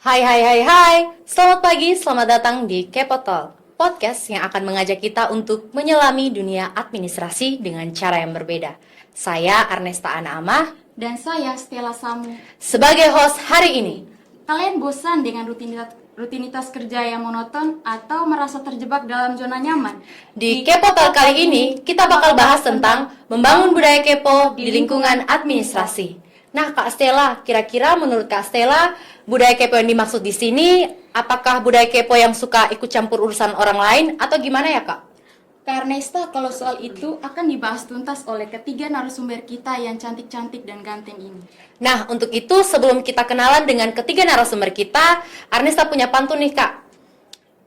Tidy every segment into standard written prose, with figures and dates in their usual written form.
Hai hai hai hai, selamat pagi, selamat datang di Kepo Talk, podcast yang akan mengajak kita untuk menyelami dunia administrasi dengan cara yang berbeda. Saya Arnesta Ana Amah, Dan saya Stella Samu. sebagai host hari ini. Kalian bosan dengan rutinitas kerja yang monoton atau merasa terjebak dalam zona nyaman? Di Kepo Talk kali ini, kita bakal bahas tentang membangun budaya kepo di lingkungan administrasi. Nah, Kak Stella, kira-kira menurut Kak Stella, budaya kepo yang dimaksud di sini, apakah budaya kepo yang suka ikut campur urusan orang lain atau gimana ya, Kak? Kak Ernesta, kalau soal itu akan dibahas tuntas oleh ketiga narasumber kita yang cantik-cantik dan ganteng ini. Nah, untuk itu sebelum kita kenalan dengan ketiga narasumber kita, Arnesta punya pantun nih, Kak.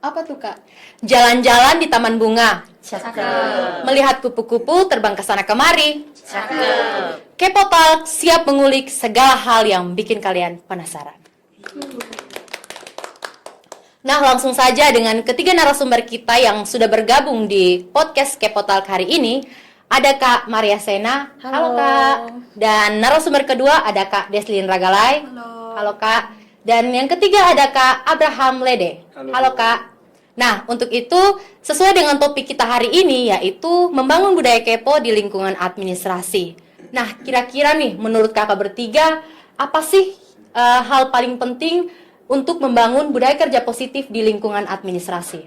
Apa tuh, Kak? Jalan-jalan di taman bunga, Cakep. melihat kupu-kupu terbang ke sana kemari. Cakep. Kepo Talk siap mengulik segala hal yang bikin kalian penasaran. Nah, langsung saja dengan ketiga narasumber kita yang sudah bergabung di podcast Kepo Talk hari ini. Ada Kak Maria Sena. Halo. Kak. Dan narasumber kedua ada Kak Deslin Ragalai. Halo. Kak. Dan yang ketiga ada Kak Abraham Lede. Halo. Kak. Nah, untuk itu sesuai dengan topik kita hari ini yaitu membangun budaya kepo di lingkungan administrasi. Nah, kira-kira nih menurut kakak bertiga apa sih hal paling penting untuk membangun budaya kerja positif di lingkungan administrasi?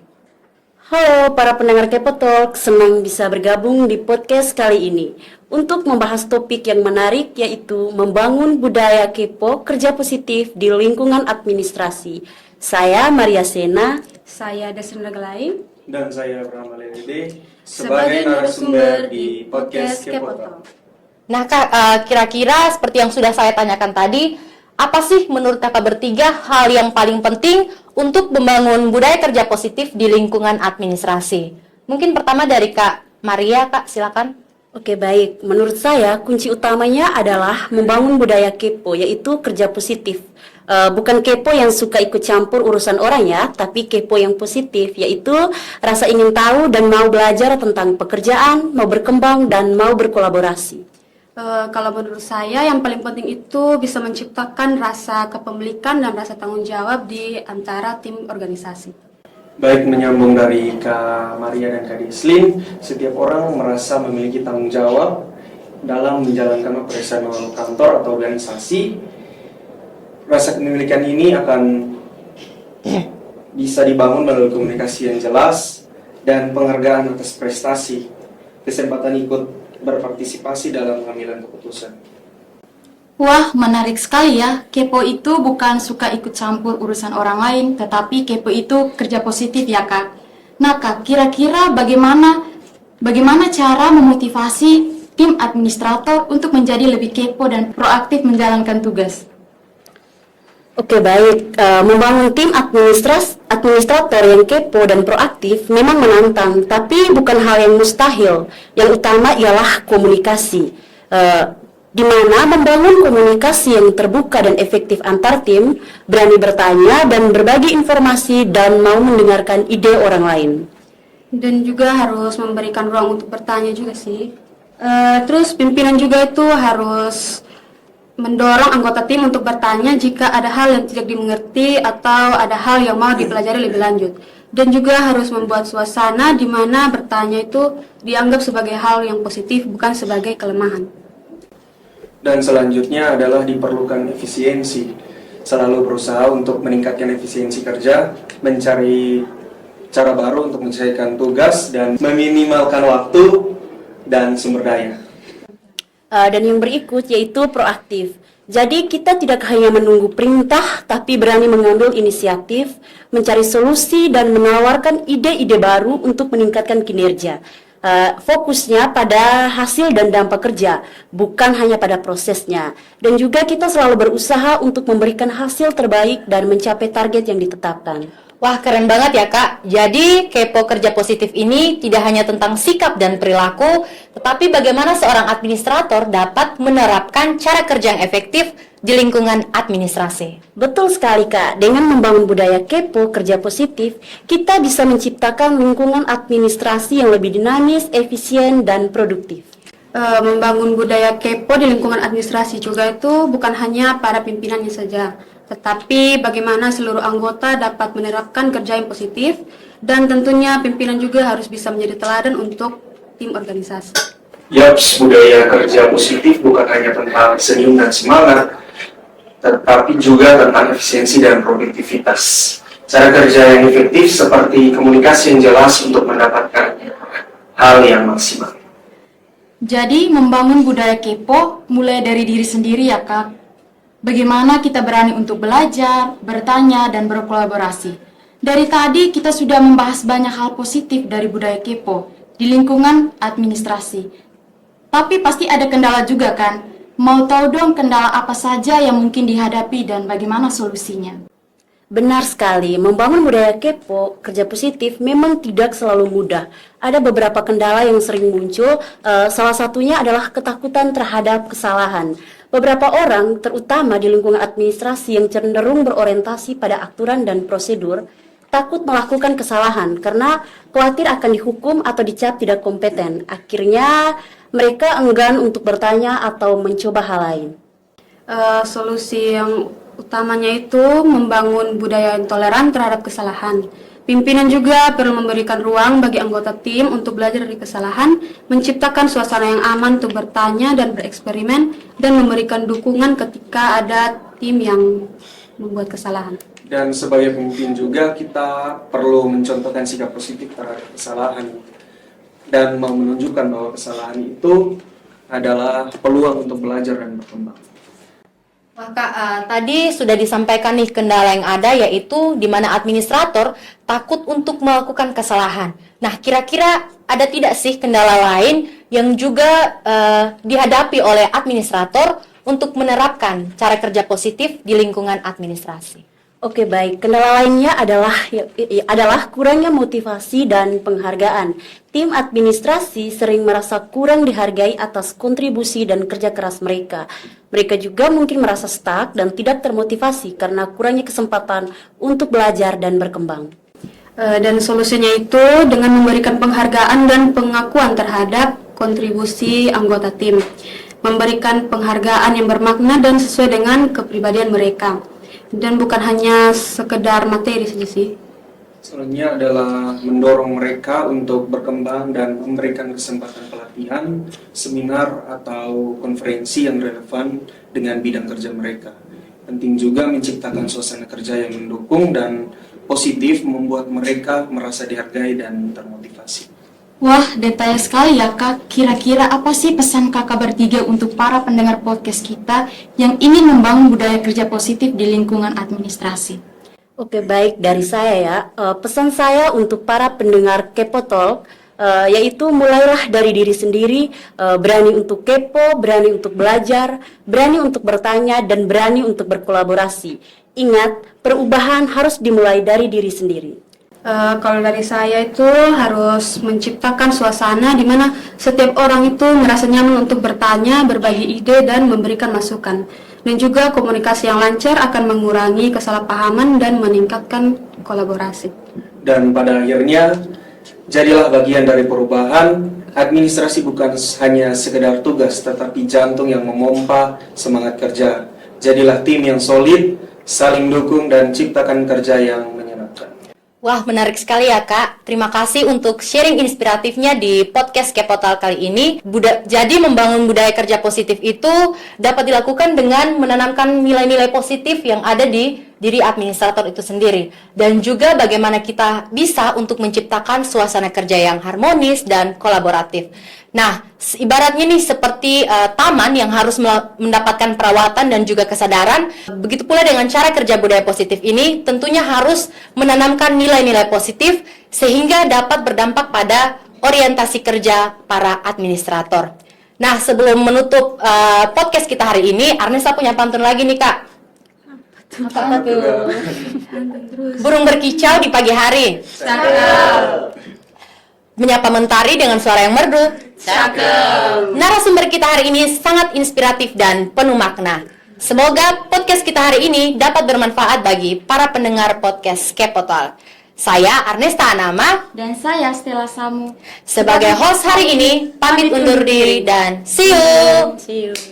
Halo para pendengar Kepo Talk, senang bisa bergabung di podcast kali ini untuk membahas topik yang menarik yaitu membangun budaya kepo kerja positif di lingkungan administrasi. Saya Maria Sena, Saya Deslin Ragalai. Dan saya Abraham Lede sebagai narasumber di podcast Kepo Talk. Nah, Kak, kira-kira seperti yang sudah saya tanyakan tadi, apa sih menurut kakak bertiga hal yang paling penting untuk membangun budaya kerja positif di lingkungan administrasi? Mungkin pertama dari Kak Maria, Kak, silakan. Oke baik, menurut saya kunci utamanya adalah membangun budaya kepo yaitu kerja positif. Bukan kepo yang suka ikut campur urusan orang ya, tapi kepo yang positif yaitu rasa ingin tahu dan mau belajar tentang pekerjaan, mau berkembang dan mau berkolaborasi. Kalau menurut saya yang paling penting itu bisa menciptakan rasa kepemilikan dan rasa tanggung jawab di antara tim organisasi. Baik, menyambung dari Kak Maria dan Kak Deslin, setiap orang merasa memiliki tanggung jawab dalam menjalankan operasional kantor atau organisasi. Rasa kepemilikan ini akan bisa dibangun melalui komunikasi yang jelas dan penghargaan atas prestasi, kesempatan ikut berpartisipasi dalam pengambilan keputusan. Wah, menarik sekali ya. Kepo itu bukan suka ikut campur urusan orang lain, tetapi kepo itu kerja positif ya, Kak. Nah, Kak, kira-kira bagaimana cara memotivasi tim administrator untuk menjadi lebih kepo dan proaktif menjalankan tugas? Oke baik, membangun tim administrator yang kepo dan proaktif memang menantang, tapi bukan hal yang mustahil. Yang utama ialah komunikasi, di mana membangun komunikasi yang terbuka dan efektif antar tim, berani bertanya dan berbagi informasi dan mau mendengarkan ide orang lain. Dan juga harus memberikan ruang untuk bertanya juga sih. Terus pimpinan juga itu harus mendorong anggota tim untuk bertanya jika ada hal yang tidak dimengerti atau ada hal yang mau dipelajari lebih lanjut. Dan juga harus membuat suasana di mana bertanya itu dianggap sebagai hal yang positif, bukan sebagai kelemahan. Dan selanjutnya adalah diperlukan efisiensi. Selalu berusaha untuk meningkatkan efisiensi kerja, mencari cara baru untuk menyelesaikan tugas dan meminimalkan waktu dan sumber daya. Dan yang berikut yaitu proaktif. Jadi kita tidak hanya menunggu perintah, tapi berani mengambil inisiatif, mencari solusi dan menawarkan ide-ide baru untuk meningkatkan kinerja. Fokusnya pada hasil dan dampak kerja, bukan hanya pada prosesnya. Dan juga kita selalu berusaha untuk memberikan hasil terbaik dan mencapai target yang ditetapkan. Wah, keren banget ya, Kak. Jadi, kepo kerja positif ini tidak hanya tentang sikap dan perilaku, tetapi bagaimana seorang administrator dapat menerapkan cara kerja yang efektif di lingkungan administrasi. Betul sekali Kak, dengan membangun budaya kepo kerja positif, kita bisa menciptakan lingkungan administrasi yang lebih dinamis, efisien, dan produktif. Membangun budaya kepo di lingkungan administrasi juga itu bukan hanya para pimpinannya saja, tetapi bagaimana seluruh anggota dapat menerapkan kerja yang positif, dan tentunya pimpinan juga harus bisa menjadi teladan untuk tim organisasi. Yaps, budaya kerja positif bukan hanya tentang senyum dan semangat, tetapi juga tentang efisiensi dan produktivitas. Cara kerja yang efektif seperti komunikasi yang jelas untuk mendapatkan hal yang maksimal. Jadi membangun budaya kepo mulai dari diri sendiri ya Kak. Bagaimana kita berani untuk belajar, bertanya, dan berkolaborasi. Dari tadi kita sudah membahas banyak hal positif dari budaya kepo di lingkungan administrasi. Tapi pasti ada kendala juga kan? Mau tahu dong kendala apa saja yang mungkin dihadapi dan bagaimana solusinya? Benar sekali, membangun budaya kepo, kerja positif memang tidak selalu mudah. Ada beberapa kendala yang sering muncul, salah satunya adalah ketakutan terhadap kesalahan. Beberapa orang, terutama di lingkungan administrasi yang cenderung berorientasi pada aturan dan prosedur, takut melakukan kesalahan karena khawatir akan dihukum atau dicap tidak kompeten. Akhirnya, mereka enggan untuk bertanya atau mencoba hal lain. Solusi yang utamanya itu membangun budaya yang toleran terhadap kesalahan. Pimpinan juga perlu memberikan ruang bagi anggota tim untuk belajar dari kesalahan, menciptakan suasana yang aman untuk bertanya dan bereksperimen, dan memberikan dukungan ketika ada tim yang membuat kesalahan. Dan sebagai pemimpin juga kita perlu mencontohkan sikap positif terhadap kesalahan dan mau menunjukkan bahwa kesalahan itu adalah peluang untuk belajar dan berkembang. Wah Kak, tadi sudah disampaikan nih kendala yang ada, yaitu di mana administrator takut untuk melakukan kesalahan. Nah, kira-kira ada tidak sih kendala lain yang juga dihadapi oleh administrator untuk menerapkan cara kerja positif di lingkungan administrasi? Oke, baik. Kendala lainnya adalah kurangnya motivasi dan penghargaan. Tim administrasi sering merasa kurang dihargai atas kontribusi dan kerja keras mereka. Mereka juga mungkin merasa stuck dan tidak termotivasi karena kurangnya kesempatan untuk belajar dan berkembang. Dan solusinya itu dengan memberikan penghargaan dan pengakuan terhadap kontribusi anggota tim. Memberikan penghargaan yang bermakna dan sesuai dengan kepribadian mereka. Dan bukan hanya sekedar materi saja sih. Selanjutnya adalah mendorong mereka untuk berkembang dan memberikan kesempatan pelatihan, seminar, atau konferensi yang relevan dengan bidang kerja mereka. Penting juga menciptakan suasana kerja yang mendukung dan positif, membuat mereka merasa dihargai dan termotivasi. Wah, detail sekali ya Kak. Kira-kira apa sih pesan Kakak bertiga untuk para pendengar podcast kita yang ingin membangun budaya kerja positif di lingkungan administrasi? Oke, baik, dari saya ya. Pesan saya untuk para pendengar Kepo Talk, yaitu mulailah dari diri sendiri, berani untuk kepo, berani untuk belajar, berani untuk bertanya, dan berani untuk berkolaborasi. Ingat, perubahan harus dimulai dari diri sendiri. Kalau dari saya itu harus menciptakan suasana di mana setiap orang itu merasa nyaman untuk bertanya, berbagi ide, dan memberikan masukan. Dan juga komunikasi yang lancar akan mengurangi kesalahpahaman dan meningkatkan kolaborasi. Dan pada akhirnya, jadilah bagian dari perubahan. Administrasi bukan hanya sekedar tugas, tetapi jantung yang memompa semangat kerja. Jadilah tim yang solid, saling dukung, dan ciptakan kerja yang menyenangkan. Wah, menarik sekali ya Kak. Terima kasih untuk sharing inspiratifnya di podcast Kepotal kali ini. Jadi membangun budaya kerja positif itu dapat dilakukan dengan menanamkan nilai-nilai positif yang ada di diri administrator itu sendiri. Dan juga bagaimana kita bisa untuk menciptakan suasana kerja yang harmonis dan kolaboratif. Nah, ibaratnya nih seperti taman yang harus mendapatkan perawatan dan juga kesadaran. Begitu pula dengan cara kerja budaya positif ini tentunya harus menanamkan nilai-nilai positif sehingga dapat berdampak pada orientasi kerja para administrator. Nah, sebelum menutup podcast kita hari ini, Arnesa punya pantun lagi nih Kak. Apa tuh? Burung berkicau di pagi hari. Menyapa mentari dengan suara yang merdu. Cakep. Narasumber kita hari ini sangat inspiratif dan penuh makna. Semoga podcast kita hari ini dapat bermanfaat bagi para pendengar podcast Kepotal. Saya Arnesta Anama Dan saya Stella Samu. sebagai host hari ini pamit undur diri dan see you. See you.